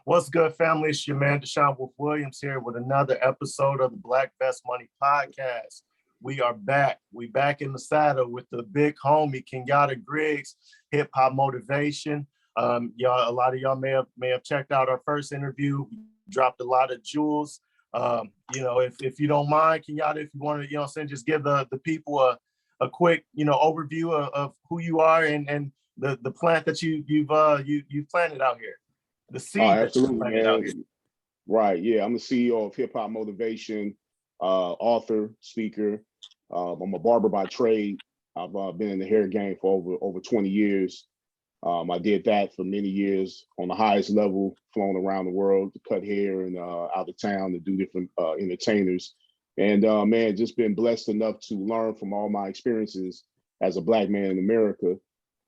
What's good, family? It's your man, Deshaun Wolf Williams here with another episode of the Black Vest Money Podcast. We are back. We back in the saddle with the big homie, Kenyatta Griggs, HipHop Motivation. Y'all, a lot of y'all may have checked out our first interview. We dropped a lot of jewels. If you don't mind, Kenyatta, if you want to, just give the people a quick, overview of who you are and the plant that you've planted out here. The seed absolutely, that you planted out here. Right, yeah. I'm the CEO of HipHop Motivation, author, speaker. I'm a barber by trade. I've been in the hair game for over 20 years. I did that for many years on the highest level, flown around the world to cut hair and out of town to do different entertainers. And just been blessed enough to learn from all my experiences as a Black man in America,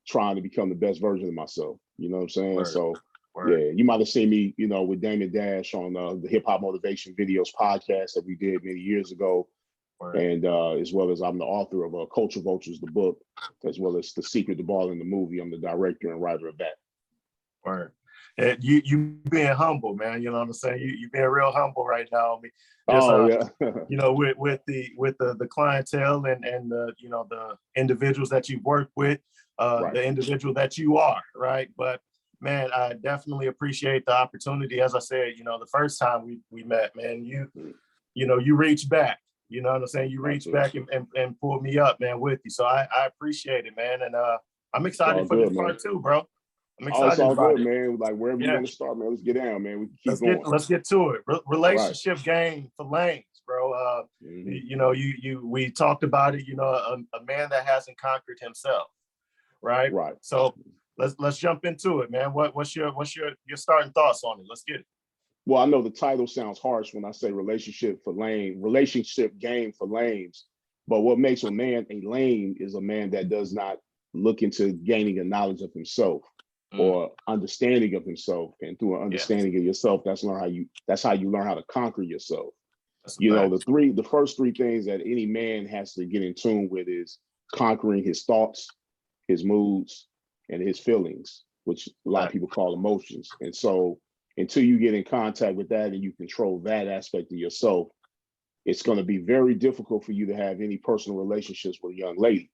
trying to become the best version of myself. You know what I'm saying? Word. So Word. Yeah, you might have seen me, with Damon Dash on the Hip Hop Motivation Videos podcast that we did many years ago. Word. And as well as I'm the author of Culture Vultures, the book, as well as The Secret, To Ballin, the movie. I'm the director and writer of that. Word. And you being humble, man. You know what I'm saying? You being real humble right now. With the clientele and the individuals that you've worked with, right. The individual that you are, right? But man, I definitely appreciate the opportunity. As I said, the first time we met, man, you reached back. You know what I'm saying? You reached back and pulled me up, man, with you. So I appreciate it, man. And I'm excited for this part too, bro. I'm excited. It's all good, man. Like wherever you want to start, man, let's get down, man. We can keep going. Let's get to it. Relationship game for lanes, bro. We talked about it. A man that hasn't conquered himself, right? Right. So let's jump into it, man. What's your starting thoughts on it? Let's get it. Well, I know the title sounds harsh when I say relationship game for lanes. But what makes a man a lane is a man that does not look into gaining a knowledge of himself or understanding of himself. And through an understanding of yourself, that's how you learn how to conquer yourself. The first three things that any man has to get in tune with is conquering his thoughts, his moods, and his feelings, which a lot of people call emotions. And so until you get in contact with that and you control that aspect of yourself, it's going to be very difficult for you to have any personal relationships with a young lady.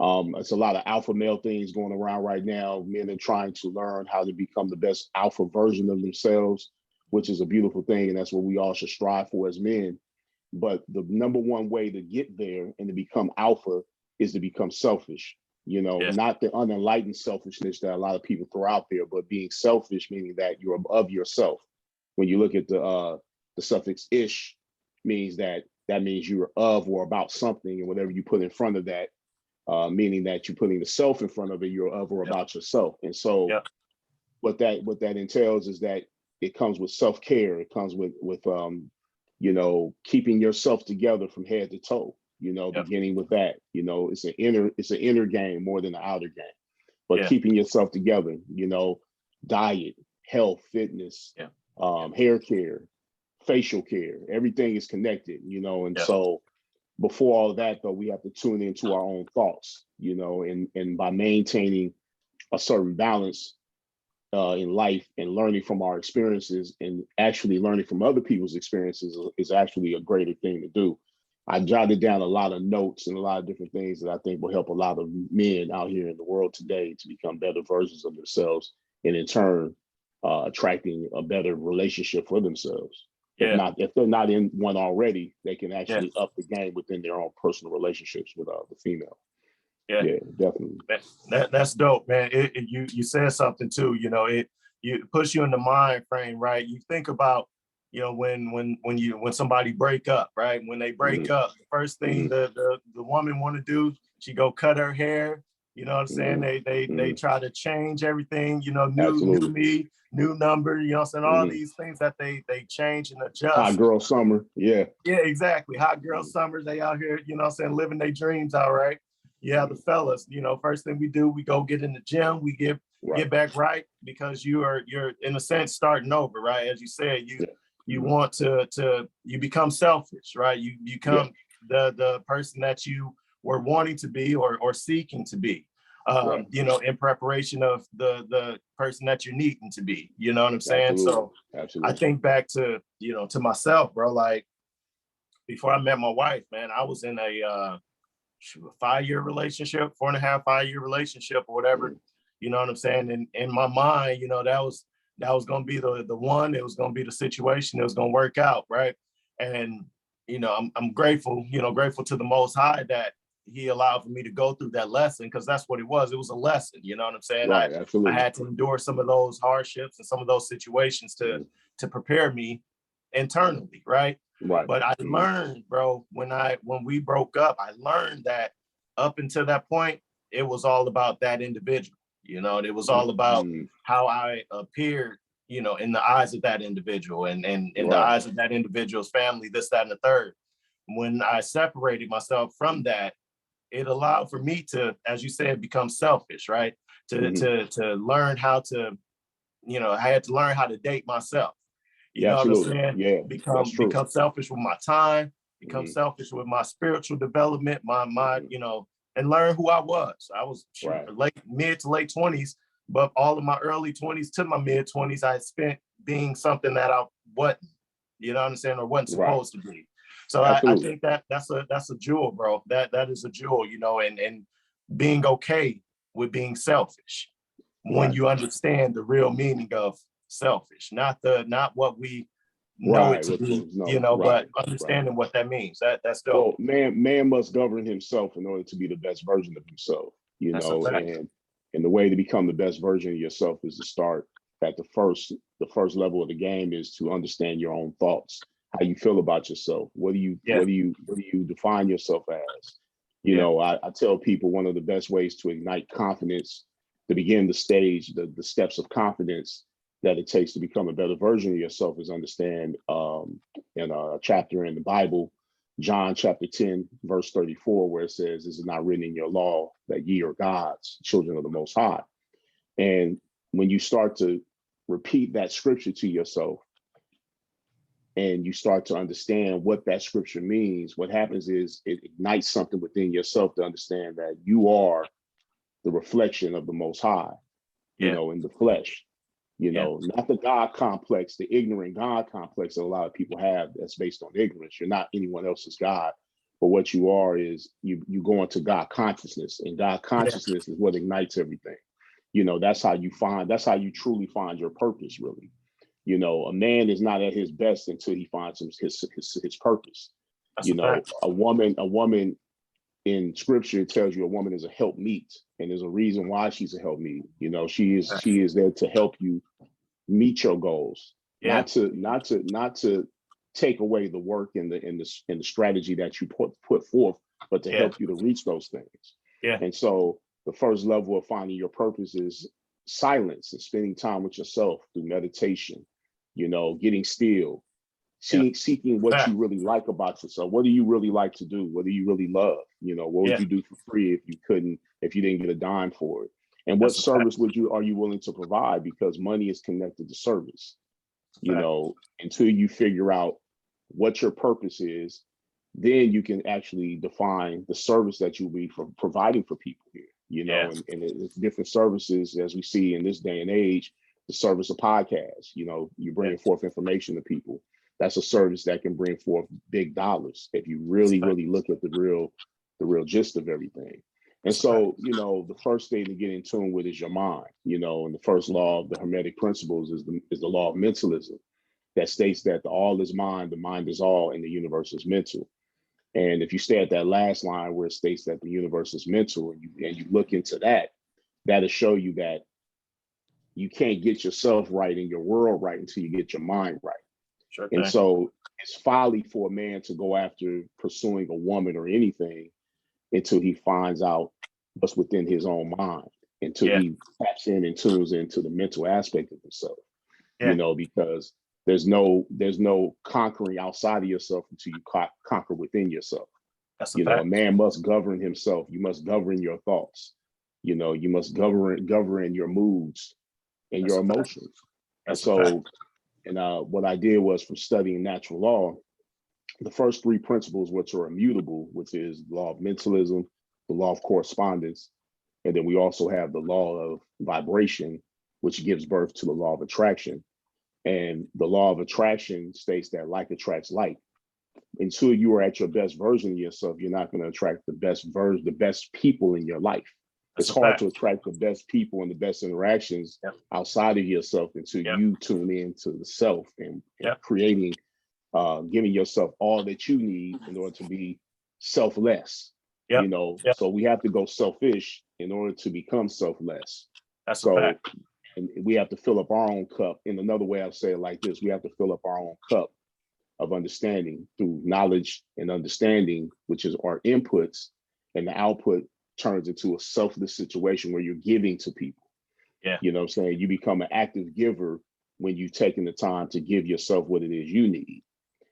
It's a lot of alpha male things going around right now. Men are trying to learn how to become the best alpha version of themselves, which is a beautiful thing. And that's what we all should strive for as men. But the number one way to get there and to become alpha is to become selfish. Not the unenlightened selfishness that a lot of people throw out there, but being selfish, meaning that you're of yourself. When you look at the suffix ish, means that means you're of or about something, and whatever you put in front of that, meaning that you're putting the self in front of it, you're of or about yourself. And so what that entails is that it comes with self-care. It comes with keeping yourself together from head to toe. Beginning with that, it's an inner game more than an outer game, but keeping yourself together, diet, health, fitness, hair care, facial care, everything is connected, so before all of that though, we have to tune into our own thoughts, and by maintaining a certain balance in life and learning from our experiences and actually learning from other people's experiences is actually a greater thing to do. I jotted down a lot of notes and a lot of different things that I think will help a lot of men out here in the world today to become better versions of themselves, and in turn, attracting a better relationship for themselves. If they're not in one already, they can actually up the game within their own personal relationships with the female. Yeah, definitely. That's dope, man. You said something too. It puts you in the mind frame, right? You think about when somebody break up, right? When they break up, the first thing the woman want to do, she go cut her hair. You know what I'm saying? They try to change everything. New me, new number. You know what I'm saying? All these things that they change and adjust. Hot girl summer, yeah, exactly. Hot girl summers. They out here, you know what I'm saying, living their dreams. All right. Yeah, the fellas. First thing we do, we go get in the gym. We get back right, because you're in a sense starting over, right? As you said, you want you become selfish, right? You become the person that you were wanting to be or seeking to be. Right. you know, in preparation of the person that you're needing to be, you know what I'm saying? Absolutely. So I Absolutely. think back to, you know, to myself, bro, like before I met my wife, man, I was in a 5-year relationship, 4.5, 5-year relationship or whatever, you know what I'm saying? And in my mind, you know, that was going to be the one, it was going to be the situation, it was going to work out. Right. And, you know, I'm grateful, you know, grateful to the Most High that he allowed for me to go through that lesson, because that's what it was. It was a lesson, you know what I'm saying? Right. I Absolutely. had to endure some of those hardships and some of those situations to prepare me internally, right? Right. But I learned, bro, when we broke up, I learned that up until that point, it was all about that individual. You know, it was all about how I appeared, you know, in the eyes of that individual and in the eyes of that individual's family, this, that, and the third. When I separated myself from that, it allowed for me to, as you said, become selfish, right? To learn how to, you know, I had to learn how to date myself. You Yeah, know what I'm absolutely. saying? Yeah, that's true. Become selfish with my time, become selfish with my spiritual development, my you know, and learn who I was. I was mid to late 20s, but all of my early 20s to my mid 20s, I spent being something that I wasn't, you know what I'm saying, or wasn't supposed to be. So I think that's a jewel, bro. That is a jewel, you know, and being okay with being selfish when you understand the real meaning of selfish, not what we know it to be, you know, but understanding what that means. That's dope. Well, man must govern himself in order to be the best version of himself, you know, and the way to become the best version of yourself is to start at the first level of the game is to understand your own thoughts, how you feel about yourself. What do you define yourself as? You know, I tell people one of the best ways to ignite confidence, to begin the stage, the steps of confidence that it takes to become a better version of yourself is understand in a chapter in the Bible, John chapter 10, verse 34, where it says, "This is not written in your law that ye are God's children of the Most High." And when you start to repeat that scripture to yourself and you start to understand what that scripture means, what happens is it ignites something within yourself to understand that you are the reflection of the Most High, you know, in the flesh. You know, not the God complex, the ignorant God complex that a lot of people have that's based on ignorance. You're not anyone else's God, but what you are is you go into God consciousness, and God consciousness is what ignites everything. You know, that's how you truly find your purpose, really. You know, a man is not at his best until he finds his purpose. That's you know, a woman in scripture tells you a woman is a helpmeet, and there's a reason why she's a helpmeet. You know, she is there to help you meet your goals, not to take away the work and the strategy that you put forth, but to help you to reach those things. And so the first level of finding your purpose is silence and spending time with yourself through meditation, you know, getting still, seeking what you really like about yourself. What do you really like to do? What do you really love? You know, what would you do for free if you didn't get a dime for it? And what service are you willing to provide? Because money is connected to service. You know, until you figure out what your purpose is, then you can actually define the service that you'll be for providing for people here. You know, and it's different services as we see in this day and age. The service of podcasts, you know, you're bringing forth information to people. That's a service that can bring forth big dollars if you really look at the real gist of everything. And so, you know, the first thing to get in tune with is your mind, you know, and the first law of the Hermetic principles is the law of mentalism that states that the all is mind, the mind is all, and the universe is mental. And if you stay at that last line where it states that the universe is mental and you look into that, that'll show you that you can't get yourself right in your world right until you get your mind right. And so it's folly for a man to go after pursuing a woman or anything until he finds out what's within his own mind, until he taps in and tunes into the mental aspect of himself, you know, because there's no conquering outside of yourself until you conquer within yourself. You know, a man must govern himself. You must govern your thoughts. You know, you must govern your moods and your emotions. And so, what I did was, from studying natural law, the first three principles, which are immutable, which is the law of mentalism, the law of correspondence, And then we also have the law of vibration, which gives birth to the law of attraction. And the law of attraction states that like attracts like. Until you are at your best version of yourself, you're not going to attract the best people in your life. It's hard to attract the best people and the best interactions outside of yourself until you tune into the self and creating, giving yourself all that you need in order to be selfless. You know, so we have to go selfish in order to become selfless. That's a fact. And we have to fill up our own cup. In another way, I'll say it like this: we have to fill up our own cup of understanding through knowledge and understanding, which is our inputs, and the output turns into a selfless situation where you're giving to people. You know what I'm saying? You become an active giver when you've taken the time to give yourself what it is you need.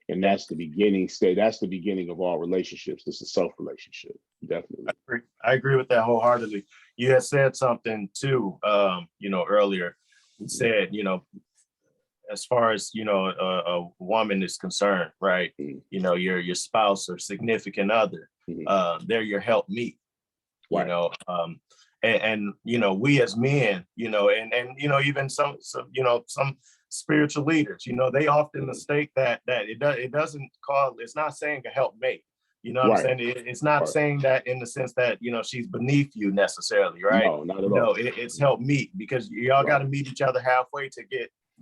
And that's the beginning state. That's the beginning of all relationships. This is self-relationship, definitely. I agree with that wholeheartedly. You had said something too, you know, earlier. You said, you know, as far as, you know, a woman is concerned, right? You know, your spouse or significant other, they're your helpmeet, you know, and, you know, we as men, you know, and, you know, even some, you know, some spiritual leaders, you know, they often mistake that it doesn't call, it's not saying a helpmate. You know what I'm saying? It's not saying that in the sense that, you know, she's beneath you necessarily, right? No, not at all. No, it's help meet, because y'all got to meet each other halfway to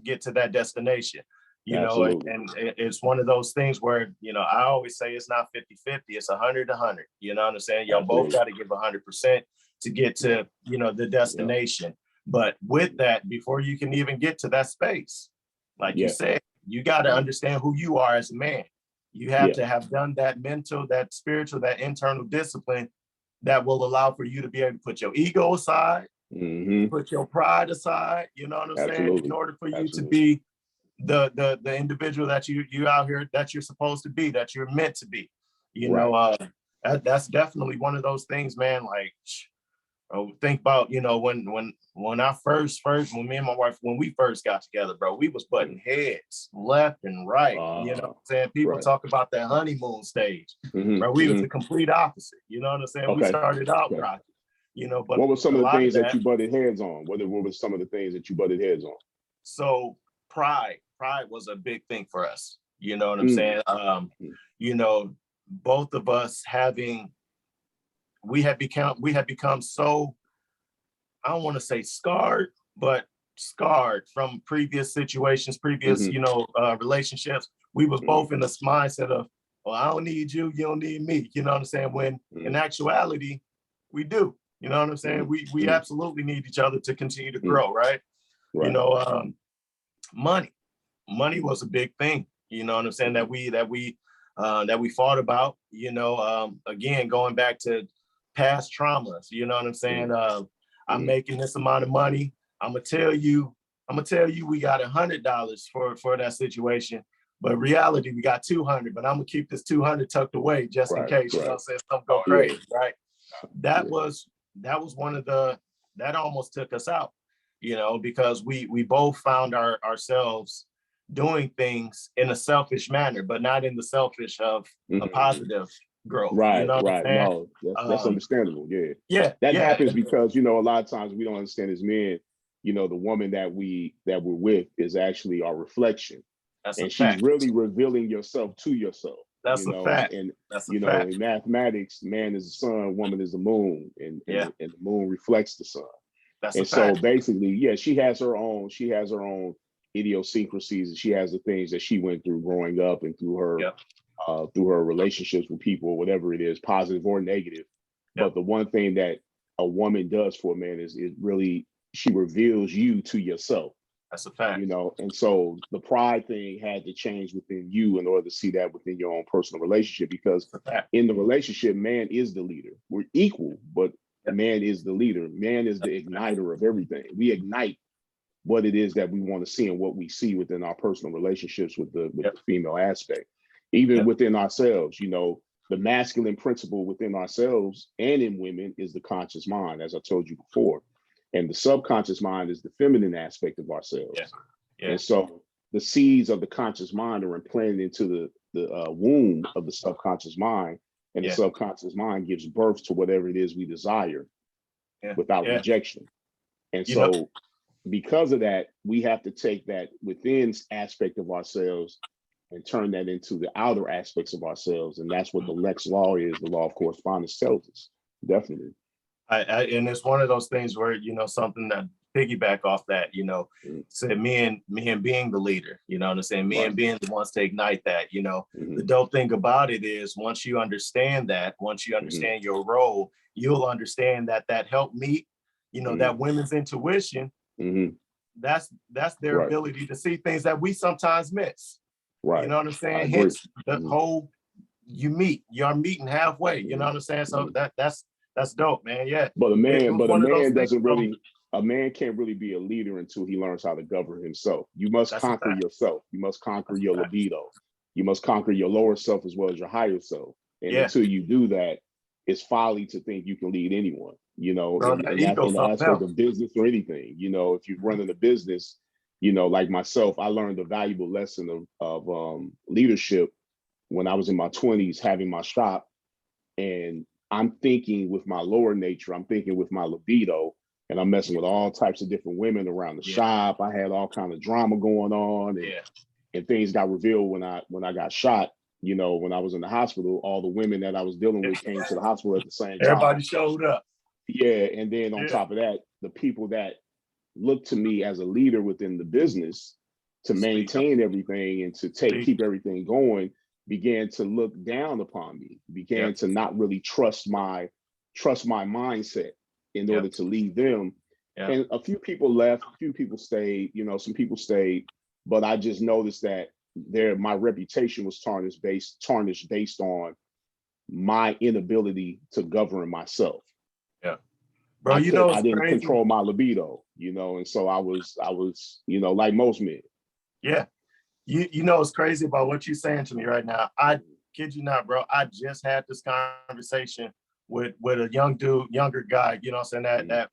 get to that destination, you know, and it's one of those things where, you know, I always say it's not 50-50, it's 100-100, you know what I'm saying? Y'all both got to give 100% to get to, you know, the destination. But with that, before you can even get to that space, like you said, you got to understand who you are as a man. You have to have done that mental, that spiritual, that internal discipline that will allow for you to be able to put your ego aside, put your pride aside, you know what I'm saying? In order for you to be the individual that you out here, that you're supposed to be, that you're meant to be. You know, that's definitely one of those things, man. Like, think about, you know, when I first when me and my wife, when we first got together, bro, we was butting heads left and right. You know what I'm saying? People talk about that honeymoon stage, bro. We was the complete opposite. You know what I'm saying? We started out rocky, you know, but what were some of the things that you butted heads on? What were some of the things that you butted heads on? So pride was a big thing for us. You know what I'm saying? You know, both of us we had become so, I don't want to say scarred, but scarred from previous situations, you know, relationships. We was both in this mindset of, well, I don't need you, you don't need me. You know what I'm saying? When in actuality, we do. You know what I'm saying? We absolutely need each other to continue to grow, right? You know, money was a big thing. You know what I'm saying? That we fought about. You know, again, going back to past traumas, you know what I'm saying? I'm making this amount of money. I'm gonna tell you we got $100 for that situation, but reality we got 200. But I'm gonna keep this 200 tucked away just in case. You know what I'm saying? Something go crazy, right? That was one of that almost took us out, you know, because we both found ourselves doing things in a selfish manner, but not in the selfish of a positive growth. You know No, that's understandable. That happens because, you know, a lot of times we don't understand as men, you know, the woman that we're with is actually our reflection. And she's really revealing yourself to yourself. That's a fact. And you know, in mathematics, man is the sun, woman is the moon, and the moon reflects the sun. And so basically, she has her own idiosyncrasies, and she has the things that she went through growing up and through her relationships with people, or whatever it is, positive or negative. But the one thing that a woman does for a man is really, she reveals you to yourself. That's a fact. You know, and so the pride thing had to change within you in order to see that within your own personal relationship, because in the relationship, man is the leader. We're equal, but man is the leader. Man is the igniter of everything. We ignite what it is that we want to see and what we see within our personal relationships with the female aspect. Even within ourselves, you know, the masculine principle within ourselves and in women is the conscious mind, as I told you before. And the subconscious mind is the feminine aspect of ourselves. And so the seeds of the conscious mind are implanted into the womb of the subconscious mind, and the subconscious mind gives birth to whatever it is we desire. without Yeah. rejection. And You know, so because of that, we have to take that within aspect of ourselves and turn that into the outer aspects of ourselves. And that's what the next law is. The law of correspondence tells us. Definitely. and it's one of those things where, something that piggyback off that, said me and being the leader, you know what I'm saying? Me and being the ones to ignite that, the dope thing about it is once you understand your role, you'll understand that help meet, that women's intuition, that's their ability to see things that we sometimes miss. Right. You know what I'm saying? Hence the whole, you're meeting halfway, you know what I'm saying? So that's dope, man. Yeah. But a man can't really be a leader until he learns how to govern himself. You must conquer yourself. You must conquer your libido. You must conquer your lower self as well as your higher self. And until you do that, it's folly to think you can lead anyone, Bro, and that's in the aspect of business or anything. If you're running a business, like myself, I learned a valuable lesson of leadership when I was in my 20s, having my shop. And I'm thinking with my lower nature, I'm thinking with my libido, and I'm messing with all types of different women around the shop. I had all kind of drama going on, and things got revealed when I got shot. When I was in the hospital, all the women that I was dealing with came to the hospital at the same time. Everybody showed up. Yeah, and then on top of that, the people that looked to me as a leader within the business to maintain everything and to keep everything going began to look down upon me, began to not really trust my mindset in order to lead them. And a few people left, a few people stayed, some people stayed, but I just noticed that my reputation was tarnished based on my inability to govern myself. Yeah. Bro, I didn't crazy. Control my libido, and so I was, like most men. Yeah. It's crazy about what you're saying to me right now. I kid you not, bro. I just had this conversation with a younger guy, saying that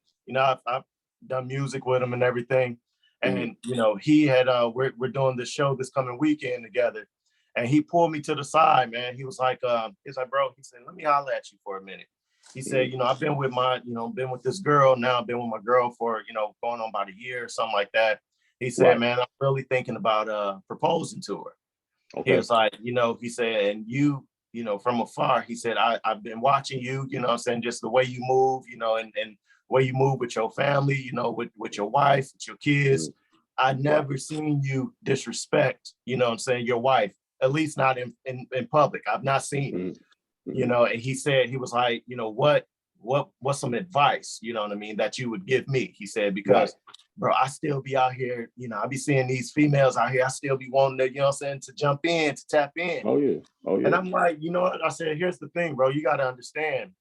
I've done music with him and everything. And, he had, we're doing this show this coming weekend together. And he pulled me to the side, man. He was like, bro, he said, let me holler at you for a minute. He said, I've been with been with this girl. Now I've been with my girl for, going on about a year or something like that. He said, man, I'm really thinking about proposing to her. Okay. He was like, he said, and you, from afar, he said, I've been watching you, just the way you move, and way you move with your family, with your wife, with your kids. I never seen you disrespect, your wife, at least not in public. I've not seen it, and he said, he was like, what's some advice, that you would give me? He said, because bro, I still be out here, I be seeing these females out here. I still be wanting to, to jump in, to tap in. Oh yeah. And I'm like, what? I said, here's the thing, bro. You got to understand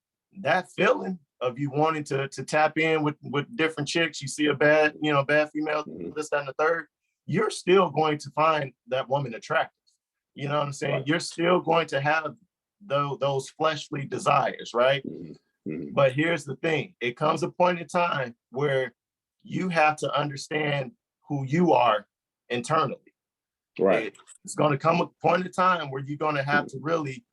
that feeling of you wanting to tap in with different chicks. You see a bad female, this, that, and the third. You're still going to find that woman attractive. You know what I'm saying? You're still going to have those fleshly desires, right? But here's the thing. It comes a point in time where you have to understand who you are internally. Right. It's going to come a point in time where you're going to have to really,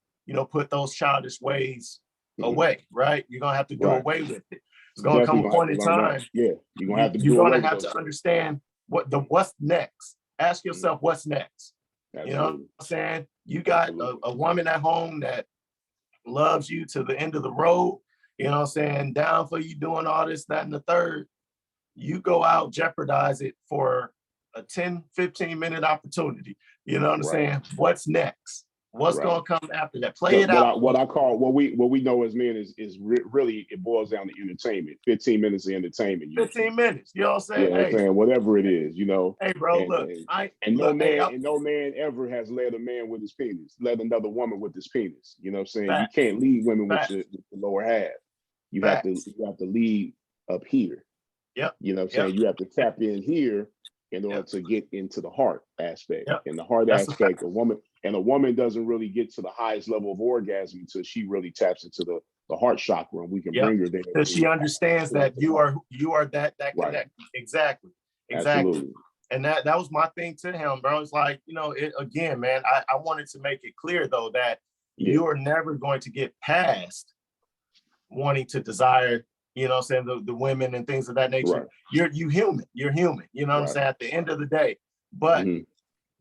put those childish ways away, right? You're going to have to do away with it. It's going to come a point in time. Yeah, you're going to have to. You're going to have to understand what's next. Ask yourself what's next. Absolutely. You know what I'm saying? You got a woman at home that loves you to the end of the road. You know what I'm saying? Down for you doing all this, that, and the third. You go out, jeopardize it for a 10, 15-minute opportunity. You know what I'm saying? What's next? What's going to come after that? Play it out. What we know as men is really, it boils down to entertainment. 15 minutes of entertainment. 15 minutes. You know what I'm saying? Yeah, saying whatever it is, Hey, bro, no man ever has led a man with his penis, led another woman with his penis. You know what I'm saying? Facts. You can't lead women with the lower half. You have to lead up here. Yep. You know what I'm saying? You have to tap in here in order to get into the heart aspect. And the heart aspect, a woman doesn't really get to the highest level of orgasm until she really taps into the heart chakra, and we can bring her there. Because she understands that you are that connect. Exactly. Absolutely. And that was my thing to him, bro. It's like, again, man, I wanted to make it clear though that you are never going to get past wanting to desire you know what I'm saying, the women and things of that nature. Right. You're human. You're human. You know what I'm Right. saying? At the end of the day. But Mhm.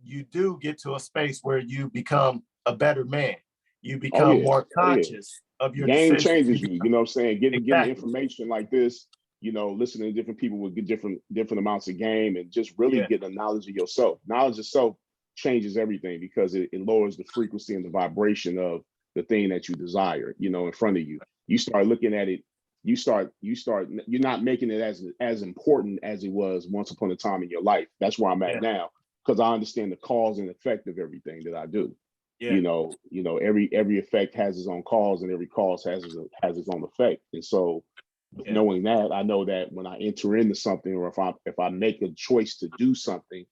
you do get to a space where you become a better man. You Oh become yeah. more Oh yeah. conscious of your Game decisions. changes you. You know what I'm saying? Getting Exactly. information like this, you know, listening to different people with different amounts of game, and just really Yeah. getting a knowledge of yourself. Knowledge of self changes everything, because it lowers the frequency and the vibration of the thing that you desire, you know, in front of you. You start looking at it, you're not making it as important as it was once upon a time in your life. That's where I'm at Yeah. now, because I understand the cause and effect of everything that I do. Yeah. You know, every effect has its own cause, and every cause has its own effect. And so, with Yeah. knowing that, I know that when I enter into something, or if I make a choice to do something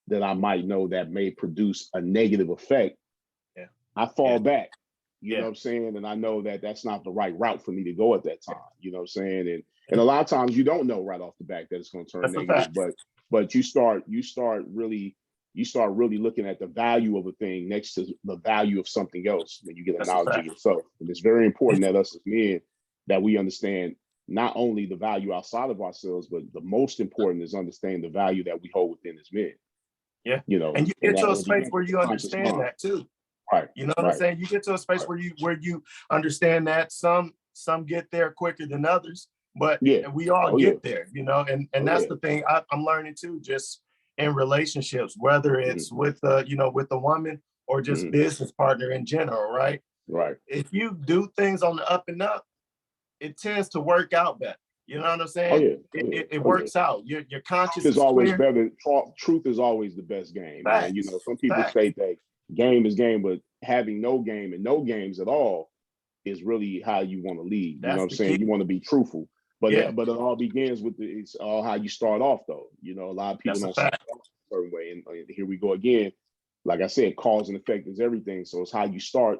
that I might know that may produce a negative effect, Yeah. I fall Yeah. back. You Yeah. know what I'm saying? And I know that that's not the right route for me to go at that time. You know what I'm saying? And a lot of times you don't know right off the back that it's going to turn That's a negative, fact. but you start really looking at the value of a thing next to the value of something else when you get a That's a knowledge of fact. yourself. And it's very important that us as men, that we understand not only the value outside of ourselves, but the most important is understanding the value that we hold within as men. Yeah. You know, And you and get to that a it space begins where with the you conscious understand mind. that too. Right. You know what I'm saying? You get to a space where you understand that some get there quicker than others, but Yeah. we all get there, you know, and that's the thing I'm learning too, just in relationships, whether it's with you know, with a woman or just business partner in general, right? Right. If you do things on the up and up, it tends to work out better. You know what I'm Oh saying? yeah. It works out. Your Truth conscience is is always clear. better. Truth is always the best game, man. You know, Facts. some people Facts. state that game is game, but having no game and no games at all is really how you want to lead. You know what That's I'm the saying? key. You want to be truthful, but Yeah. it all begins with it's all how you start off, though. You know, a lot of people That's a don't start fact. off a certain way, and here we go again. Like I said, cause and effect is everything. So it's how you start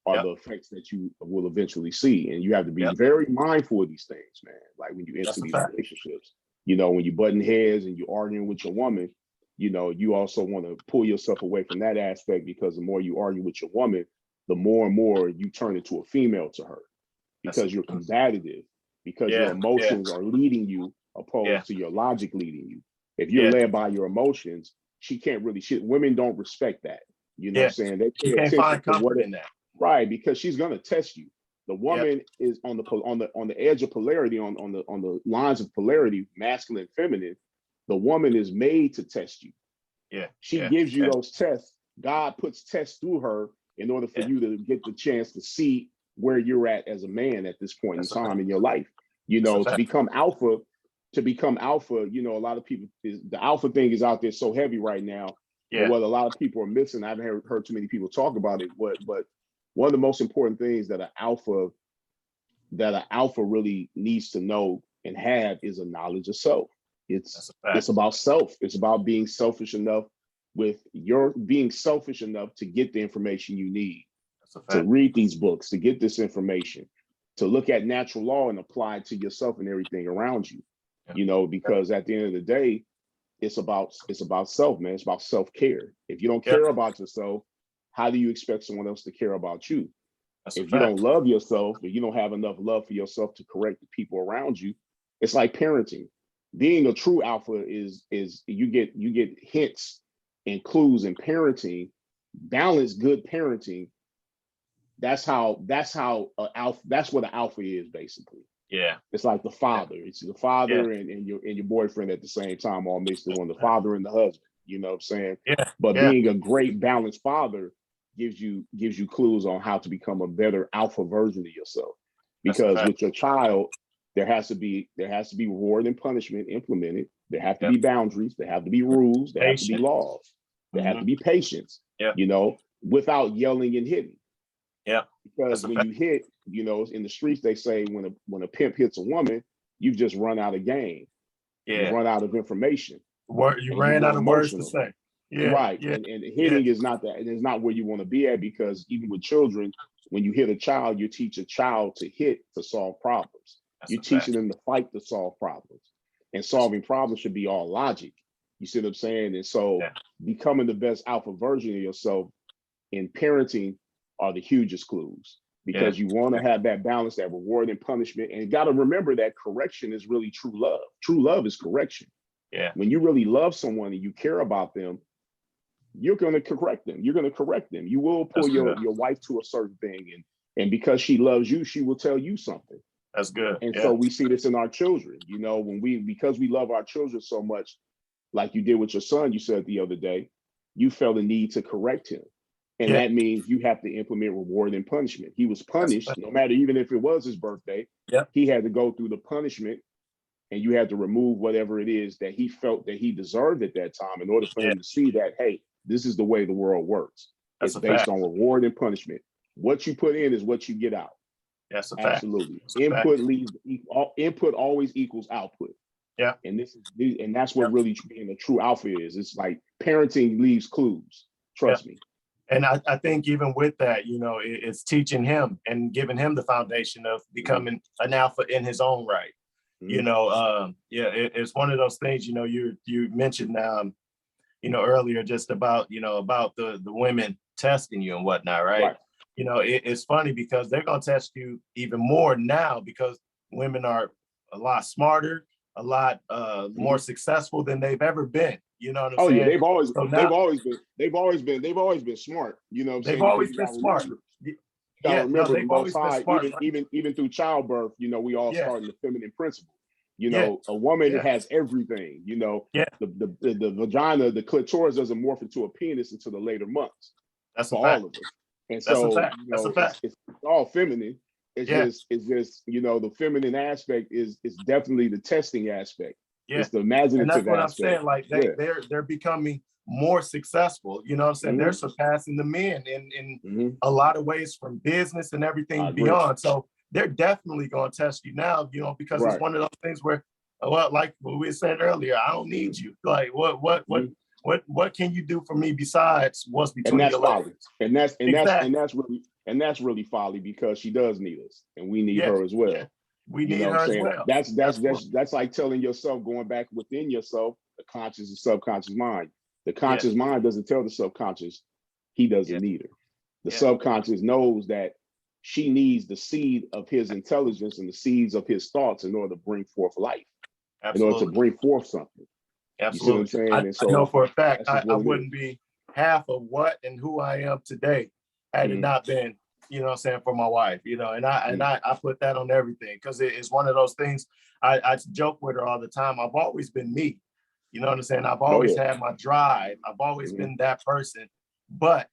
are the effects that you will eventually see, and you have to be very mindful of these things, man. Like when you enter these relationships, you know, when you button heads and you're arguing with your woman, you know, you also want to pull yourself away from that aspect, because the more you argue with your woman, the more and more you turn into a female to her, because you're combative, because your emotions are leading you opposed to your logic leading you. If you're led by your emotions, she can't really women don't respect that. You know what I'm saying? They pay you can't attention find to comfort in that. right, because she's gonna test you. The woman is on the edge of polarity, on the lines of polarity, masculine and feminine. The woman is made to test you. Yeah. She gives you those tests. God puts tests through her in order for you to get the chance to see where you're at as a man at this point in time in your life. You know, to become alpha, you know, a lot of people, the alpha thing is out there so heavy right now. But what a lot of people are missing, I haven't heard too many people talk about it, but one of the most important things that an alpha really needs to know and have is a knowledge of self. It's about self. It's about being selfish enough to get the information you need, to read these books, to get this information, to look at natural law and apply it to yourself and everything around you. You know, because at the end of the day, it's about self, man. It's about self-care. If you don't care about yourself, how do you expect someone else to care about you? If you don't love yourself, if you don't have enough love for yourself to correct the people around you, it's like parenting. Being a true alpha is you get hints and clues in parenting, balanced good parenting. That's what an alpha is, basically. Yeah. It's like the father. It's the father and your boyfriend at the same time, all mixed in one, the father and the husband. You know what I'm saying? Yeah. But being a great balanced father gives you clues on how to become a better alpha version of yourself. Because with your child, there has to be reward and punishment implemented. There have to be boundaries. There have to be rules. There have to be laws. There have to be patience. You know, without yelling and hitting. Yeah. Because when you hit, you know, in the streets, they say when a pimp hits a woman, you've just run out of game. You run out of information. You ran out of words to say. Right. And hitting is not that. It is not where you want to be at, because even with children, when you hit a child, you teach a child to hit to solve problems. You're teaching them to fight to solve problems. And solving problems should be all logic. You see what I'm saying? And so becoming the best alpha version of yourself in parenting are the hugest clues. because you want to have that balance, that reward and punishment. And you got to remember that correction is really true love. True love is correction. Yeah. When you really love someone and you care about them, you're going to correct them. You're going to correct them. You will pull your wife to a certain thing. And because she loves you, she will tell you something. That's good. And so we see this in our children, you know, because we love our children so much, like you did with your son, you said the other day, you felt a need to correct him. And that means you have to implement reward and punishment. He was punished, no matter, even if it was his birthday, he had to go through the punishment, and you had to remove whatever it is that he felt that he deserved at that time in order for him to see that, hey, this is the way the world works. It's based on reward and punishment. What you put in is what you get out. That's a fact. Absolutely. Absolutely. Input always equals output. Yeah. And that's what really being a true alpha is. It's like parenting leaves clues. Trust me. And I think even with that, you know, it's teaching him and giving him the foundation of becoming an alpha in his own right. You know, it's one of those things, you know, you mentioned, you know, earlier just about, you know, about the women testing you and whatnot, right? You know, it's funny because they're going to test you even more now because women are a lot smarter, a lot more successful than they've ever been. You know what I'm saying? Yeah, they've always been smart. You know what I'm saying? They've always been smart. You gotta remember the Most High, even through childbirth, you know, we all start in the feminine principle. You know, a woman has everything. You know, the vagina, the clitoris doesn't morph into a penis until the later months. That's for all of us. And so, you know, it's all feminine. It's just, you know, the feminine aspect is definitely the testing aspect. It's the imaginative and that's what aspect. I'm saying. Like they're becoming more successful. You know what I'm saying? They're surpassing the men in a lot of ways from business and everything beyond. So they're definitely going to test you now, you know, because it's one of those things where, well, like what we said earlier, I don't need you. Like what can you do for me besides what's between your legs? And that's really folly because she does need us and we need her as well. Yeah. We need her as well. That's like telling yourself, going back within yourself, the conscious and subconscious mind. The conscious mind doesn't tell the subconscious he doesn't need her. The subconscious knows that she needs the seed of his intelligence and the seeds of his thoughts in order to bring forth life, in order to bring forth something. Absolutely. You see what I'm saying? I know for a fact I wouldn't be half of what and who I am today had it not been, you know what I'm saying, for my wife, you know, and I put that on everything because it's one of those things. I joke with her all the time. I've always been me, you know what I'm saying? I've always had my drive. I've always been that person, but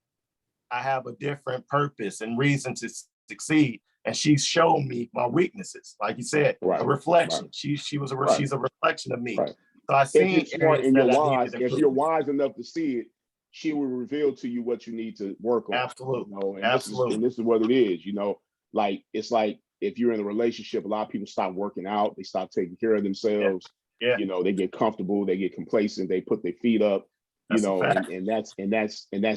I have a different purpose and reason to succeed. And she's shown me my weaknesses, like you said, a reflection. She's a reflection of me. So I seen if you're wise enough to see it, she will reveal to you what you need to work on. Absolutely. You know? And this is what it is, you know, like it's like if you're in a relationship, a lot of people stop working out, they stop taking care of themselves. You know, they get comfortable, they get complacent, they put their feet up, you know, and that's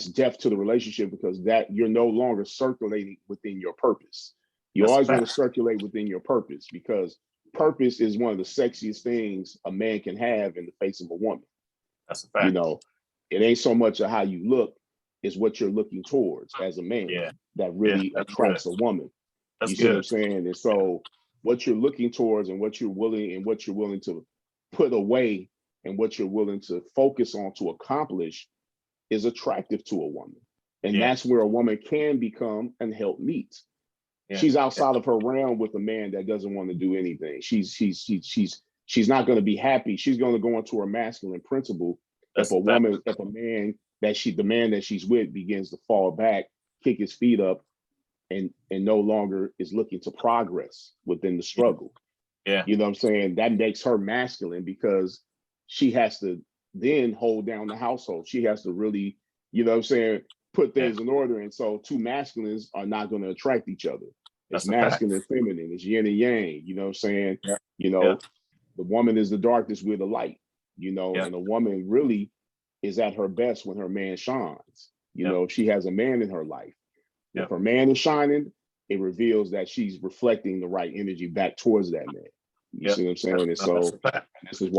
death to the relationship because that you're no longer circulating within your purpose. You always want to circulate within your purpose because purpose is one of the sexiest things a man can have in the face of a woman. That's a fact. You know, it ain't so much of how you look, it's what you're looking towards as a man that really attracts a woman. You see what I'm saying? And so what you're looking towards and what you're willing to put away and what you're willing to focus on to accomplish is attractive to a woman. And that's where a woman can become and help meet. She's outside of her realm with a man that doesn't want to do anything. She's not going to be happy. She's going to go into her masculine principle if a man that she's with begins to fall back, kick his feet up, and no longer is looking to progress within the struggle. You know what I'm saying? That makes her masculine because she has to then hold down the household. She has to really, you know what I'm saying, put things in order. And so two masculines are not going to attract each other. It's masculine and feminine. It's yin and yang, you know what I'm saying? You know, the woman is the darkness, we're the light, you know, and a woman really is at her best when her man shines. You know, if she has a man in her life. If her man is shining, it reveals that she's reflecting the right energy back towards that man. You see what I'm saying? And so this is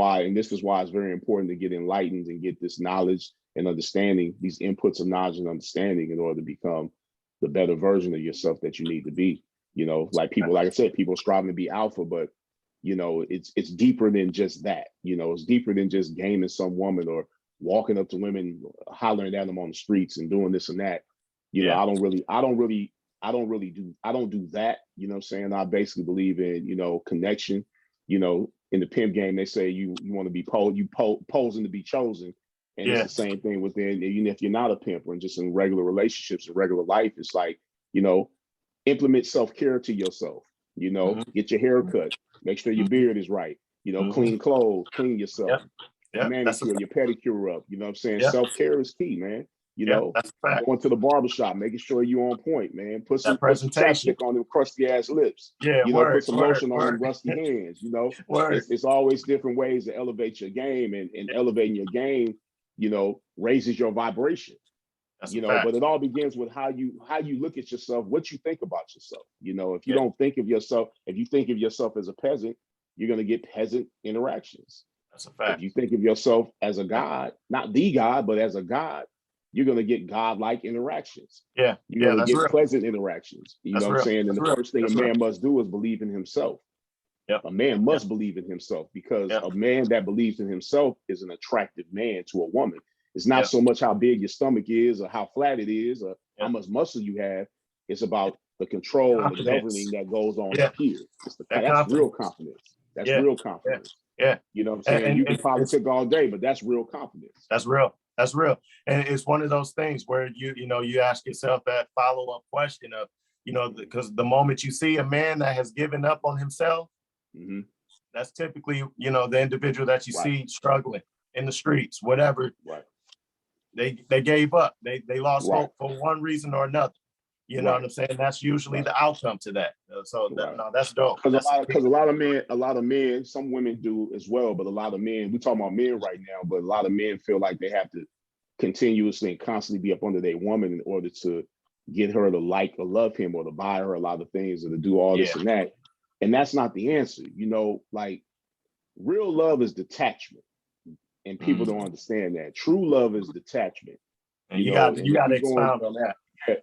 why it's very important to get enlightened and get this knowledge and understanding, these inputs of knowledge and understanding in order to become the better version of yourself that you need to be. You know, like people, like I said, people striving to be alpha, but you know, it's deeper than just that. You know, it's deeper than just gaming some woman or walking up to women, hollering at them on the streets and doing this and that. You know, I don't do that. You know what I'm saying? I basically believe in, you know, connection. You know, in the pimp game, they say you want to be posing to be chosen. And it's the same thing within, even if you're not a pimp or just in regular relationships and regular life, it's like, you know, implement self-care to yourself, you know, get your hair cut, make sure your beard is right, you know, clean clothes, clean yourself, manicure, your pedicure up, you know what I'm saying? Self-care is key, man. You know, going to the barbershop, making sure you're on point, man. Put some chapstick on them crusty ass lips. You know, put some lotion on them rusty hands. You know, it's always different ways to elevate your game, and elevating your game, you know, raises your vibration. You know, but it all begins with how you look at yourself, what you think about yourself. You know, if you don't think of yourself, if you think of yourself as a peasant, you're gonna get peasant interactions. That's a fact. If you think of yourself as a god, not the god, but as a god, you're going to get godlike interactions. You're going to get pleasant interactions. You know what I'm saying? And the first thing a man must do is believe in himself. A man must believe in himself, because a man that believes in himself is an attractive man to a woman. It's not so much how big your stomach is or how flat it is or how much muscle you have. It's about the control and the governing that goes on here. That's real confidence. That's real confidence. You know what I'm saying? You can politic all day, but that's real confidence. That's real. That's real. And it's one of those things where you ask yourself that follow-up question of, you know, because the moment you see a man that has given up on himself, that's typically, you know, the individual that you see struggling in the streets, whatever. They gave up. They lost hope for one reason or another. You know what I'm saying? That's usually the outcome to that. So no, that's dope. Because a lot of men, some women do as well, but a lot of men, we're talking about men right now, but a lot of men feel like they have to continuously and constantly be up under their woman in order to get her to like or love him, or to buy her a lot of things, or to do all this and that. And that's not the answer. You know, like, real love is detachment. And people don't understand that. True love is detachment. And you got to expound on that.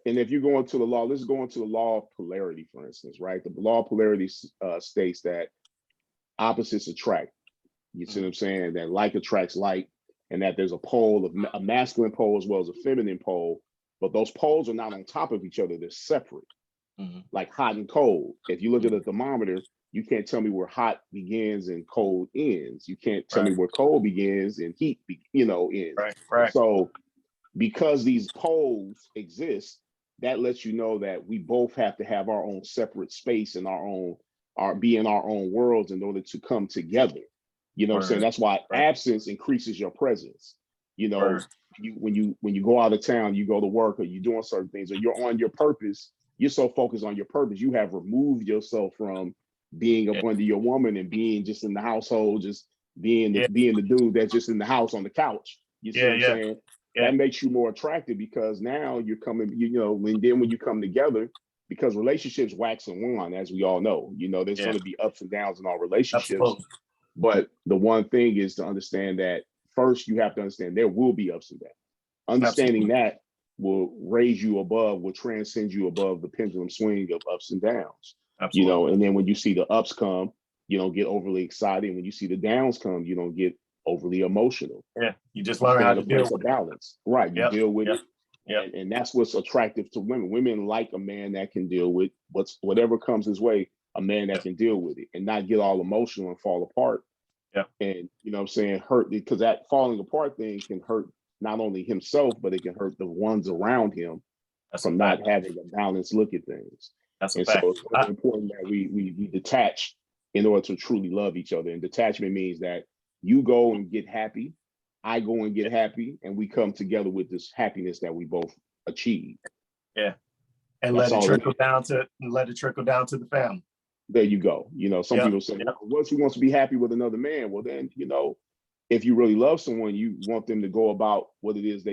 And if you go into the law, let's go into the law of polarity, for instance, right? The law of polarity states that opposites attract. You see what I'm saying? That like attracts like, and that there's a pole, of a masculine pole as well as a feminine pole, but those poles are not on top of each other. They're separate, like hot and cold. If you look at a thermometer, you can't tell me where hot begins and cold ends. You can't tell me where cold begins and heat, ends. Right. So, because these poles exist, that lets you know that we both have to have our own separate space and be in our own worlds in order to come together. You know what I'm saying? That's why absence increases your presence. You know, when you go out of town, you go to work, or you're doing certain things, or you're on your purpose, you're so focused on your purpose, you have removed yourself from being up under your woman and being just in the household, just being the dude that's just in the house on the couch. You see what I'm saying? That makes you more attractive, because now you're coming, when you come together, because relationships wax and wane, as we all know. You know, there's going to be ups and downs in our relationships. Absolutely. But the one thing is to understand that first you have to understand there will be ups and downs. Understanding that will raise you above, will transcend you above the pendulum swing of ups and downs. Absolutely. You know, and then when you see the ups come, you don't get overly excited. When you see the downs come, you don't get overly emotional. You just learn how to deal with balance. Right. You deal with it. And that's what's attractive to women. Women like a man that can deal with whatever comes his way, a man that can deal with it and not get all emotional and fall apart. And you know what I'm saying, hurt, because that falling apart thing can hurt not only himself, but it can hurt the ones around him from not having a balanced look at things. So it's really important that we detach in order to truly love each other. And detachment means that you go and get happy, I go and get happy, and we come together with this happiness that we both achieve. And let it trickle down to the family. There you go. You know, some people say, once he wants to be happy with another man, well then, if you really love someone, you want them to go about what it is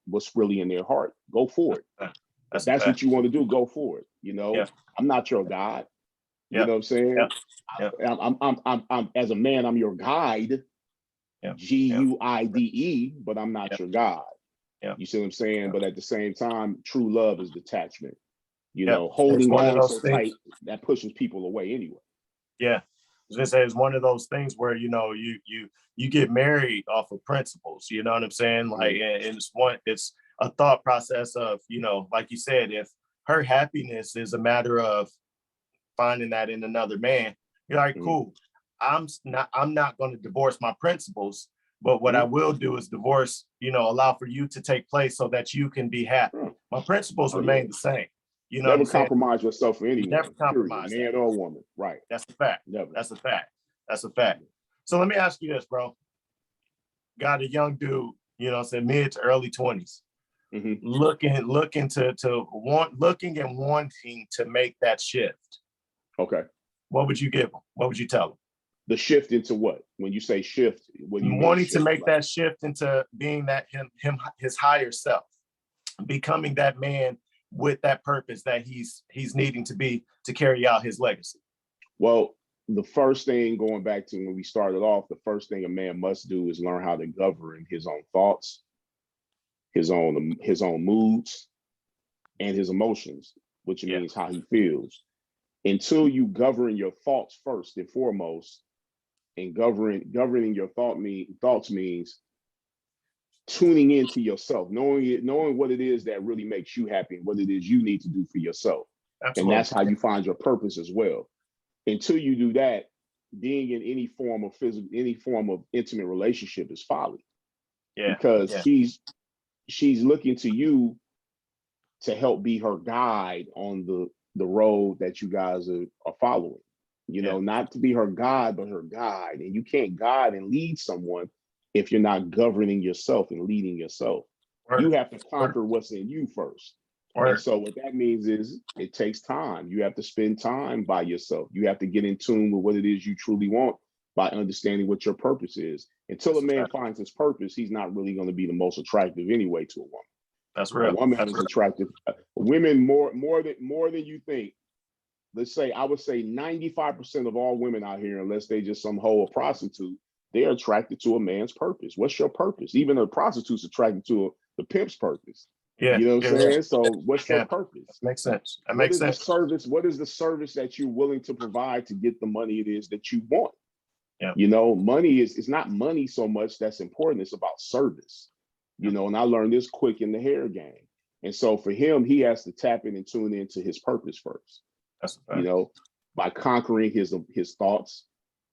what's really in their heart. Go for it. If that's what you want to do, go for it. You know, I'm not your God. You know what I'm saying? I'm as a man, I'm your guide, Guide, but I'm not your God. Yeah. You see what I'm saying? But at the same time, true love is detachment. You Yeah. know, It's holding one of on those so things. tight that pushes people away anyway. Yeah. I was gonna say it's one of those things where, you know, you get married off of principles, you know what I'm saying? Like, and it's a thought process of, you know, like you said, if her happiness is a matter of finding that in another man, you're like, cool. I'm not going to divorce my principles, but what I will do is divorce, you know, allow for you to take place so that you can be happy. My principles remain the same. You know, never compromise yourself for anyone. Never compromise, man or woman. Right. That's a fact. Never. That's a fact. That's a fact. So let me ask you this, bro. Got a young dude, you know, say mid to early 20s, looking and wanting to make that shift. Okay. What would you give him? What would you tell him? The shift into what? When you say shift, what do you mean? Wanting to make that shift into being that his higher self, becoming that man with that purpose that he's needing to be to carry out his legacy. Well, the first thing, going back to when we started off, the first thing a man must do is learn how to govern his own thoughts, his own moods, and his emotions, which means how he feels. Until you govern your thoughts first and foremost, and governing your thoughts means tuning into yourself, knowing what it is that really makes you happy and what it is you need to do for yourself. Absolutely. And that's how you find your purpose as well. Until you do that, being in any form of intimate relationship is folly. Yeah. Because she's looking to you to help be her guide on the road that you guys are following. You know, not to be her God, but her guide. And you can't guide and lead someone if you're not governing yourself and leading yourself. You have to conquer what's in you first. And so what that means is it takes time. You have to spend time by yourself. You have to get in tune with what it is you truly want by understanding what your purpose is. Until a man finds his purpose, he's not really going to be the most attractive anyway to a woman. That's real. A woman is attractive. Women more than you think. Let's say, I would say 95% of all women out here, unless they just some hoe or prostitute, they're attracted to a man's purpose. What's your purpose? Even a prostitute's attracted to the pimp's purpose. Yeah. You know what I'm saying? So what's your purpose? That makes sense. That makes sense. What is the service that you're willing to provide to get the money it is that you want? Yeah. You know, money it's not money so much that's important. It's about service. You know, and I learned this quick in the hair game. And so for him, he has to tap in and tune into his purpose first. You know, by conquering his thoughts,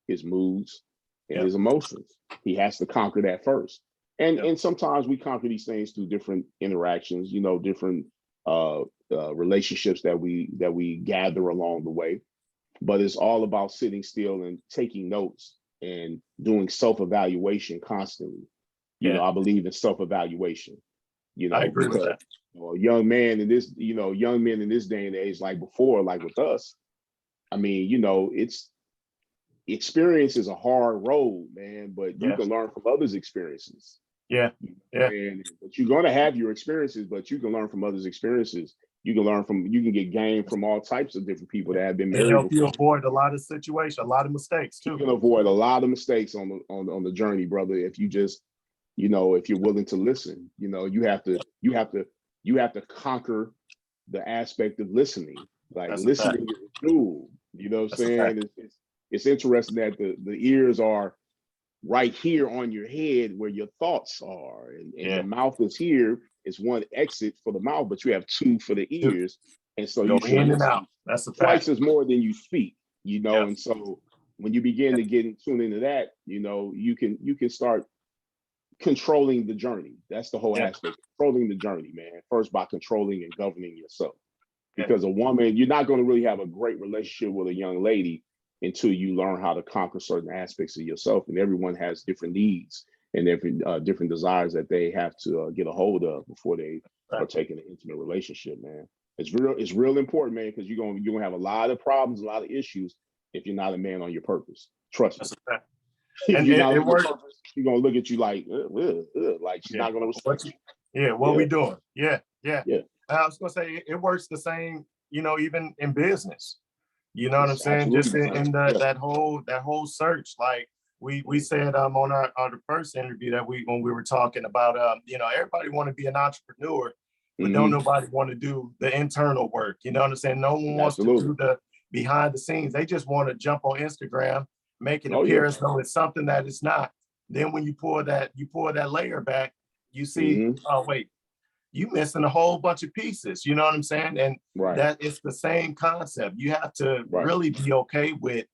his moods, and his emotions. He has to conquer that first. And sometimes we conquer these things through different interactions, you know, different relationships that we gather along the way. But it's all about sitting still and taking notes and doing self-evaluation constantly. You know, I believe in self-evaluation. You know, I agree with that. Young men in this day and age, like before, like with us, I mean, you know, experience is a hard road, man, but you can learn from others' experiences. Yeah. But you're going to have your experiences, but you can learn from others' experiences. You can get game from all types of different people that have been married. Help you avoid a lot of situations, a lot of mistakes too. You can avoid a lot of mistakes on the journey, brother, if you just, you know, if you're willing to listen. You know, you have to conquer the aspect of listening. Like listening is a tool. You know what I'm saying? It's interesting that the ears are right here on your head where your thoughts are, and the mouth is here. It's one exit for the mouth, but you have two for the ears. And so you should in and out. That's a fact. Twice as more than you speak, you know. And so when you begin to get tuned into that, you know, you can start controlling the journey. That's the whole aspect. Controlling the journey, man. First by controlling and governing yourself. Because a woman, you're not going to really have a great relationship with a young lady until you learn how to conquer certain aspects of yourself. And everyone has different needs and different desires that they have to get a hold of before they partake in an intimate relationship, man. It's real important, man, because you're gonna have a lot of problems, a lot of issues if you're not a man on your purpose. Trust me. If you're not on your purpose, she's gonna look at you like she's not gonna respect you. Yeah, what we doing? Yeah. I was gonna say it works the same, you know, even in business. You know what I'm saying? Absolutely. Just in that whole search, like we said on our the first interview that when we were talking about everybody want to be an entrepreneur, but don't nobody want to do the internal work. You know what I'm saying? No one wants to do the behind the scenes. They just want to jump on Instagram, make it appear as though it's something that it's not. Then when you pull that layer back, you see, oh wait, you missing a whole bunch of pieces. You know what I'm saying? And that it's the same concept. You have to really be okay with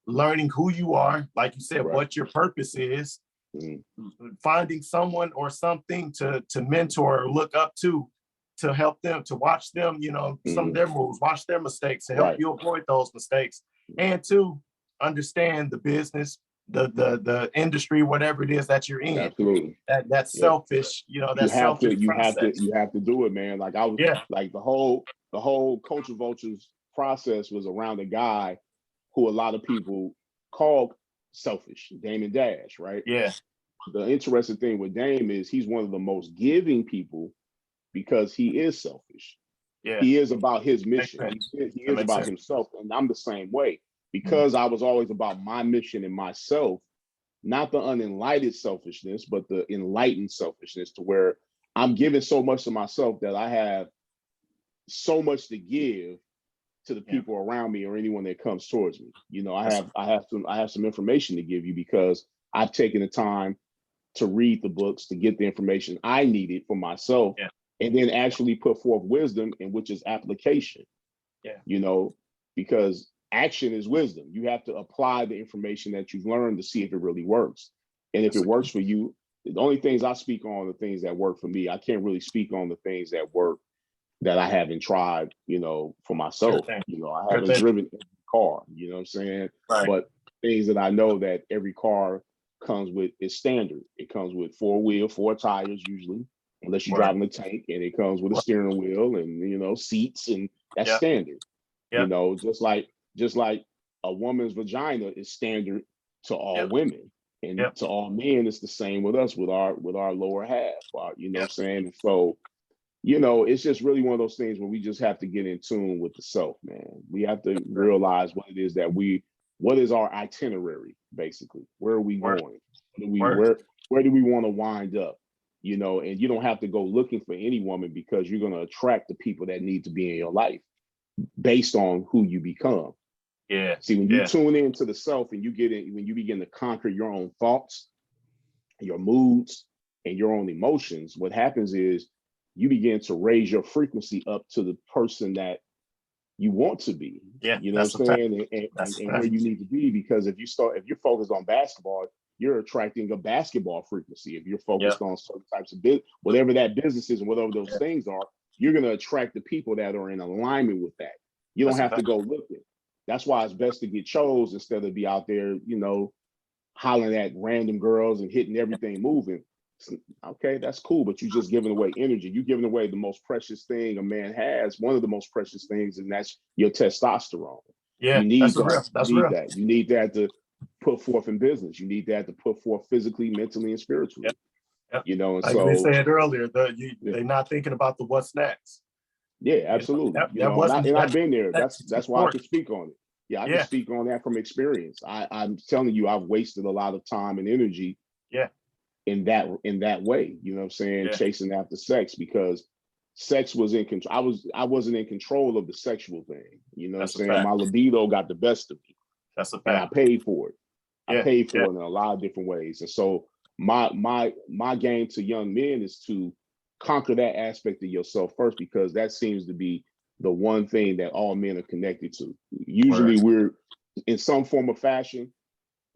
learning who you are, like you said, what your purpose is, finding someone or something to mentor or look up to help them, to watch them, some of their moves, watch their mistakes, to help you avoid those mistakes, and to understand the business, the industry, whatever it is that you're in. Absolutely. That's selfish, you have to do it, man. Like I was like the whole Coach of Vultures process was around a guy who a lot of people call selfish, Dame Dash, right? Yeah. The interesting thing with Dame is he's one of the most giving people because he is selfish. Yeah. He is about his mission. He is about himself. And I'm the same way. Because I was always about my mission and myself, not the unenlightened selfishness, but the enlightened selfishness, to where I'm giving so much to myself that I have so much to give to the people around me or anyone that comes towards me. I have some information to give you because I've taken the time to read the books, to get the information I needed for myself, and then actually put forth wisdom, in which is application. Because action is wisdom. You have to apply the information that you've learned to see if it really works. And if it works for you, the only things I speak on are the things that work for me. I can't really speak on the things that work that I haven't tried, for myself. I haven't driven every car, you know what I'm saying? Right. But things that I know that every car comes with is standard. It comes with 4 tires usually, unless you're driving a tank, and it comes with a steering wheel and, seats, and that's standard. Just like a woman's vagina is standard to all women, and to all men, it's the same with us, with our lower half, what I'm saying? And so, it's just really one of those things where we just have to get in tune with the self, man. We have to realize what it is that what is our itinerary, basically? Where are we going? Where do we want to wind up? And you don't have to go looking for any woman, because you're going to attract the people that need to be in your life based on who you become. Yeah. See, when you tune into the self and when you begin to conquer your own thoughts, your moods, and your own emotions, what happens is you begin to raise your frequency up to the person that you want to be. Yeah. You know what I'm saying? And where you need to be, because if you're focused on basketball, you're attracting a basketball frequency. If you're focused on certain types of business, whatever that business is and whatever those things are, you're going to attract the people that are in alignment with that. You don't have to go looking. That's why it's best to get chose instead of be out there, hollering at random girls and hitting everything moving. Okay, that's cool, but you're just giving away energy. You're giving away the most precious thing a man has, one of the most precious things, and that's your testosterone. Yeah, you need that. You need that to put forth in business. You need that to put forth physically, mentally, and spiritually. Yep. And like they said earlier, they're not thinking about the what's next. Yeah, absolutely. I've been there. That's why I can speak on it. Yeah, I can speak on that from experience. I'm telling you, I've wasted a lot of time and energy. Yeah. In that way, you know what I'm saying, chasing after sex, because sex was in control. I wasn't in control of the sexual thing. You know what I'm saying? My libido got the best of me. That's a fact. And I paid for it. I paid for it in a lot of different ways. And so my game to young men is to conquer that aspect of yourself first, because that seems to be the one thing that all men are connected to. Usually we're in some form of fashion,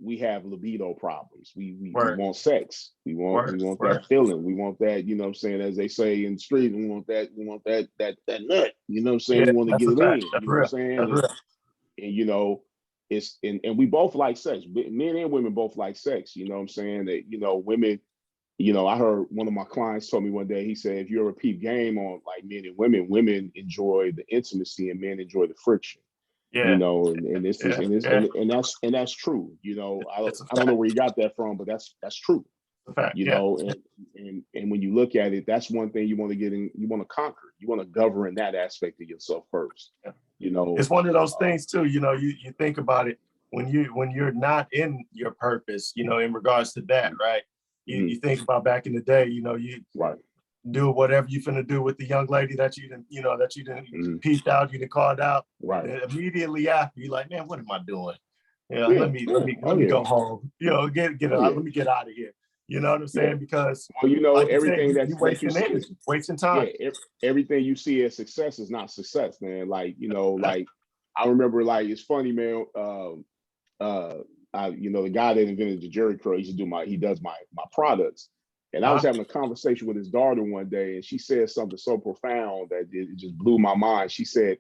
we have libido problems. We want sex. We want that feeling. We want that, you know what I'm saying, as they say in the street, we want that nut. You know what I'm saying? We want to get it in. You know what I'm saying? And it's and we both like sex. Men and women both like sex. You know what I'm saying? That, women, I heard one of my clients told me one day, he said, if you ever peep game on like men and women enjoy the intimacy and men enjoy the friction. And that's true. I don't know where you got that from, but that's true. Fact, and when you look at it, that's one thing you want to get in, you want to conquer, you want to govern that aspect of yourself first. It's one of those things too, you think about it. when you're not in your purpose, you know, in regards to that, right? You think about back in the day, you know, you do whatever you finna do with the young lady that you didn't, you know, that you didn't peeped out, you didn't called out. Right. And immediately after, you're like, man, what am I doing? Yeah, Yeah. let me go home. You know, get out. Let me get out of here. You know what I'm saying? Because well, you know, like you said, everything you that you wasting see energy, is, wasting time. everything you see as success is not success, man. Like, you know, like I remember, like, it's funny, man. You know, the guy that invented the Jerry curl, he does my products. And I was having a conversation with his daughter one day, and she said something so profound that it just blew my mind. She said,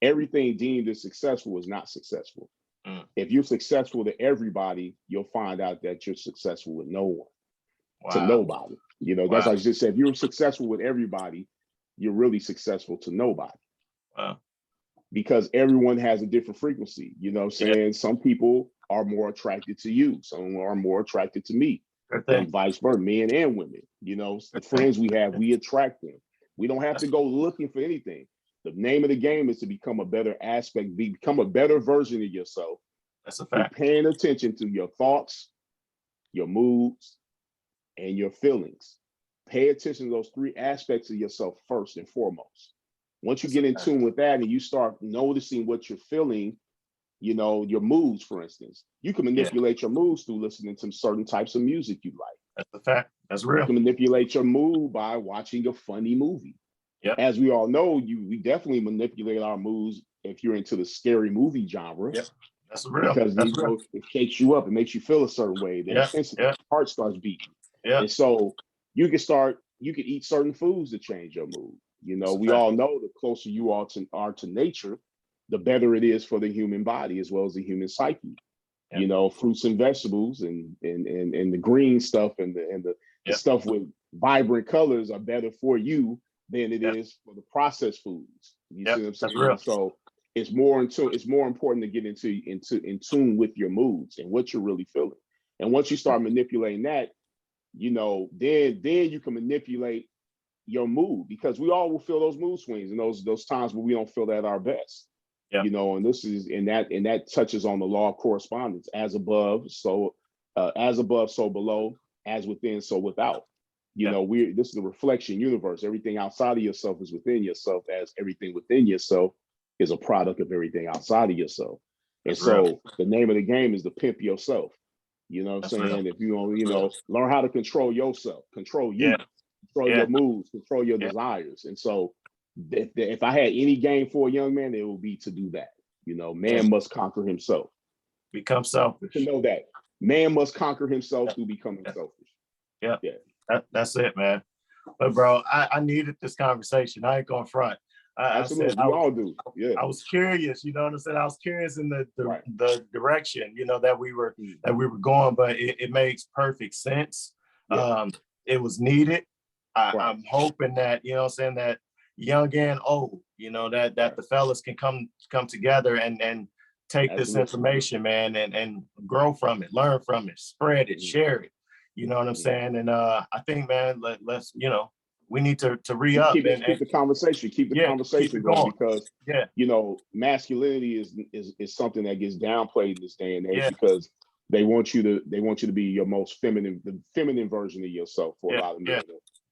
everything deemed as successful is not successful. If you're successful to everybody, you'll find out that you're successful with no one, to nobody. You know, that's like I just said, if you're successful with everybody, you're really successful to nobody. Because everyone has a different frequency. You know what I'm saying? Some people are more attracted to you. Some are more attracted to me. And vice versa, men and women. You know, the friends we have, we attract them. We don't have to go looking for anything. The name of the game is to become a better aspect, become a better version of yourself. That's a fact. Paying attention to your thoughts, your moods, and your feelings. Pay attention to those three aspects of yourself first and foremost. Once you get in tune with that and you start noticing what you're feeling, you know, your moods, for instance, you can manipulate your moods through listening to certain types of music you like. That's a fact. That's real. You can manipulate your mood by watching a funny movie. As we all know, we definitely manipulate our moods if you're into the scary movie genre. That's real. Because you know, it shakes you up, it makes you feel a certain way. The intensity, your heart starts beating. And so you can eat certain foods to change your mood. You know, we all know the closer you are to nature, the better it is for the human body as well as the human psyche. You know, fruits and vegetables and the green stuff and the stuff with vibrant colors are better for you than it is for the processed foods. You see what I'm saying? So it's more important to get in tune with your moods and what you're really feeling. And once you start manipulating that, you know, then you can manipulate your mood, because we all will feel those mood swings and those times where we don't feel at our best. You know, and that touches on the law of correspondence: as above, so below; as within, so without. You know, this is a reflection universe. Everything outside of yourself is within yourself, as everything within yourself is a product of everything outside of yourself. And so the name of the game is to pimp yourself. You know what I'm saying? If you want, you know, learn how to control yourself, control you, control your moods, control your desires. And so if I had any game for a young man, it would be to do that. You know, man must conquer himself. Become selfish. To know that man must conquer himself through becoming selfish. That's it, man. But bro, I needed this conversation. I ain't gonna front. Absolutely, we all do. I was curious, you know what I'm saying? I was curious in the direction, you know, that we were going, but it makes perfect sense. It was needed. I'm hoping that, you know what I'm saying, that young and old, you know, that the fellas can come together and take this information, man, and grow from it, learn from it, spread it, share it. You know what I'm saying? And I think, man, let's, you know, we need to re-up keep the conversation, going, because you know, masculinity is something that gets downplayed in this day and age, because they want you to be your most feminine, the feminine version of yourself for a lot of men.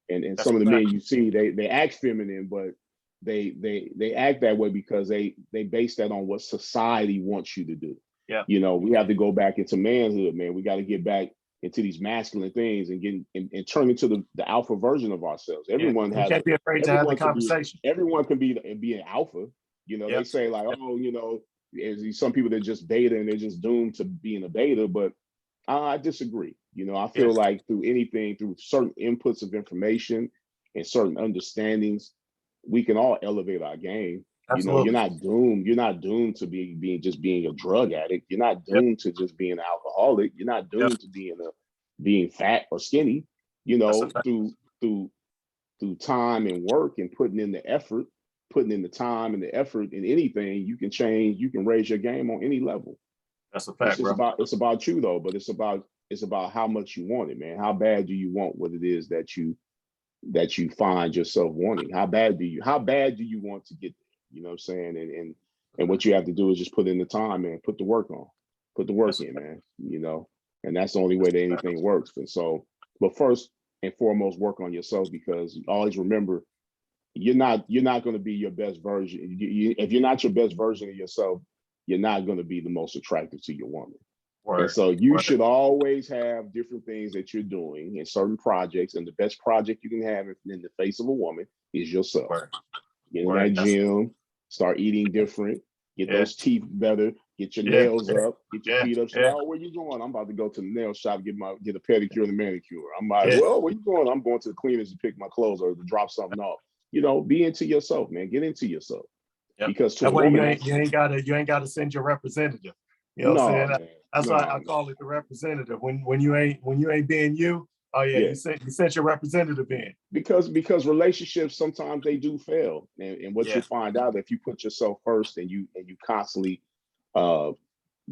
And some of the men you see, they act feminine, but they act that way because they base that on what society wants you to do. You know, we have to go back into manhood, man. We got to get back into these masculine things and and turn into the alpha version of ourselves. Everyone can't be afraid to have the conversation. Everyone can be an alpha. You know, they say like, oh, you know, there's some people that are just beta and they're just doomed to being a beta, but I disagree. You know, I feel like through certain inputs of information and certain understandings, we can all elevate our game. Absolutely. You know, you're not doomed to being a drug addict. You're not doomed to just being an alcoholic. You're not doomed to being fat or skinny. You know, through time and work and putting in the effort, putting in the time and the effort in anything, you can change, you can raise your game on any level. That's a fact, bro. It's about you though, but it's about how much you want it, man. How bad do you want what it is that you find yourself wanting? How bad do you want to get there? You know what I'm saying? And what you have to do is just put in the time and put the work on. Put the work That's in, man. You know, and that's the only way that anything works. And so, but first and foremost, work on yourself, because always remember, you're not going to be your best version. If you're not your best version of yourself, you're not going to be the most attractive to your woman. And so you should always have different things that you're doing in certain projects. And the best project you can have in the face of a woman is yourself. Get in that gym, start eating different, get those teeth better, get your nails up, get your feet up. Say, oh, where you going? I'm about to go to the nail shop, get a pedicure and a manicure. I'm like, well, where you going? I'm going to the cleaners to pick my clothes or to drop something off. You know, be into yourself, man. Get into yourself. Because to that a way woman, you ain't gotta send your representative. You know what I'm saying? That's why I call it the representative. When you ain't being you, you sent your representative in. Because relationships sometimes they do fail. And what you'll find out, if you put yourself first and you constantly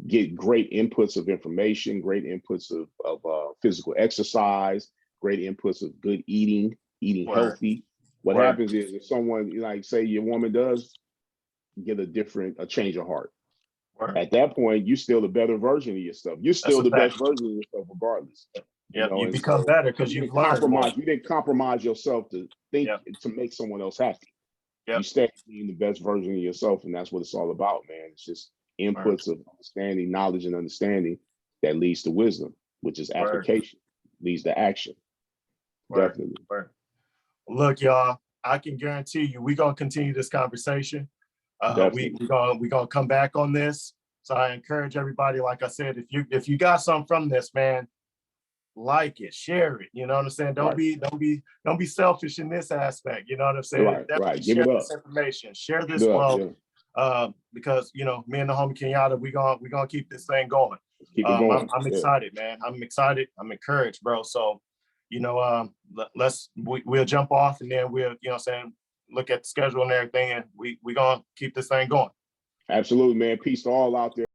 get great inputs of information, great inputs of physical exercise, great inputs of good eating healthy. What happens is, if someone, like say your woman does get a change of heart, at that point, you're still the better version of yourself. You're still the best version of yourself regardless. You know, you become better because you've learned more. You didn't compromise yourself to think to make someone else happy. You stay being the best version of yourself, and that's what it's all about, man. It's just inputs of understanding, knowledge, and understanding that leads to wisdom, which is application, leads to action. Definitely. Look, y'all, I can guarantee you we're gonna continue this conversation. We're gonna come back on this. So I encourage everybody, like I said, if you got something from this, man, like it, share it. You know what I'm saying? Don't be selfish in this aspect. You know what I'm saying? Right. Give it up. This information. Share this because you know, me and the homie Kenyatta, we gonna keep this thing going. Keep it going. I'm excited, man. I'm excited. I'm encouraged, bro. So, you know, we'll jump off and then we'll, you know what I'm saying, look at the schedule and everything, and we gonna keep this thing going. Absolutely, man. Peace to all out there.